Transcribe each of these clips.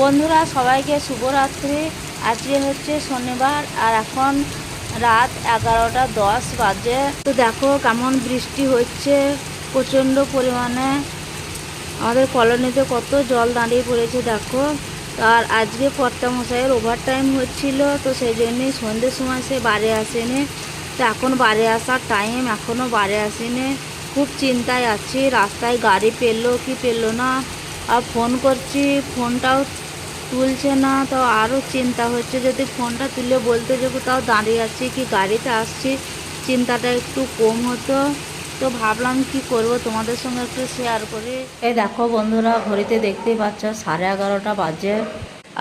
বন্ধুরা সবাইকে শুভরাত্রি। আজকে হচ্ছে শনিবার আর এখন রাত 11:10 বাজে। তো দেখো কেমন বৃষ্টি হচ্ছে প্রচণ্ড পরিমাণে। আমাদের কলোনিতে কত জল দাঁড়িয়ে পড়েছে দেখো। আর আজকে কর্তামশাইয়ের ওভারটাইম হচ্ছিল, তো সেই জন্যই সন্ধ্যের সময় সে বাড়ি আসেনি। তো এখন বাড়ি আসার টাইম, এখনও বাড়ি আসেনি। খুব চিন্তায় আছি, রাস্তায় গাড়ি পেলো কি পেলো না। আর ফোন করছি, ফোনটাও তুলছে না। তো আরও চিন্তা হচ্ছে, যদি ফোনটা তুলে বলতে যে কোথাও দাঁড়িয়ে আছি কি গাড়িতে আসছি, চিন্তাটা একটু কম হতো। তো ভাবলাম কি করব, তোমাদের সঙ্গে একটু শেয়ার করি। এই দেখো বন্ধুরা, ঘড়িতে দেখতেই পাচ্ছ 11:30 বাজে।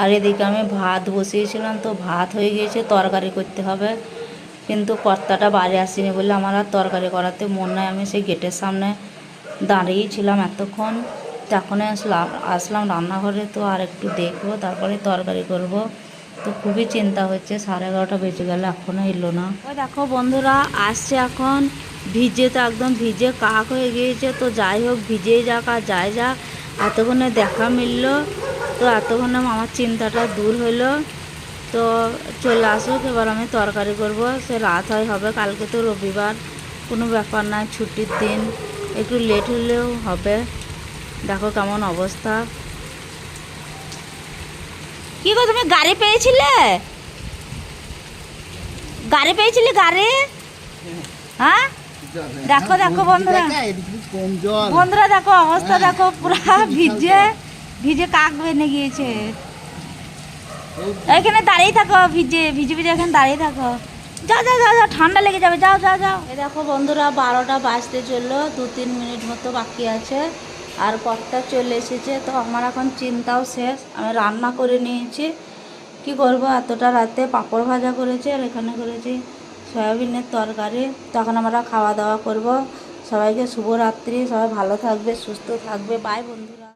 আর এদিকে আমি ভাত বসিয়েছিলাম, তো ভাত হয়ে গিয়েছে, তরকারি করতে হবে। কিন্তু কর্তাটা বাড়ি আসেনি বলে আমার আর তরকারি করাতে মন নয়। আমি সেই গেটের সামনে দাঁড়িয়েছিলাম এতক্ষণ। তখনই আসলাম রান্নাঘরে, তো আর একটু দেখবো তারপরে তরকারি করব। তো খুবই চিন্তা হচ্ছে, 11:30 বেজে গেল এখনও এলো না। ওই দেখো বন্ধুরা আসছে এখন, ভিজে তো একদম ভিজে কাক হয়ে গিয়েছে। তো যাই হোক, ভিজেই যাক আর যাই যাক, এতক্ষণে দেখা মিললো। তো এতক্ষণে আমার চিন্তাটা দূর হলো। তো চলে আসুক, এবার আমি তরকারি করব। সে রাত হবে, কালকে তো রবিবার, কোনো ব্যাপার না, ছুটির দিন, একটু লেট হলেও হবে। দেখো কেমন অবস্থা। কি গো, তুমি গাড়ি পেয়েছিলে? গাড়ি পেয়েছিলে? গাড়ি, হ্যাঁ দেখো দেখো বন্ধুরা, বন্ধুরা দেখো অবস্থা দেখো, পুরা ভিজে ভিজে কাক বেনে গিয়েছে। এখানে দাঁড়িয়ে থাকো, ভিজে ভিজে ভিজে এখানে দাঁড়িয়ে থাকো। যাও যাও যাও যাও, ঠান্ডা লেগে যাবে, যাও যাও যাও। এই দেখো বন্ধুরা 12টা বাজতে চললো, 2-3 মিনিট মতো বাকি আছে। আর কর্তা চলে এসেছে। তো আমার এখন চিন্তাও শেষ, আমি রান্না করে নিয়েছি। কি করব, এতটা রাতে পাঁপড় ভাজা করেছি আর এখানে করেছি সয়াবিনের তরকারি। তখন আমরা খাওয়া দাওয়া করব। সবাইকে শুভরাত্রি, সবাই ভালো থাকবে, সুস্থ থাকবে, বাই বন্ধু।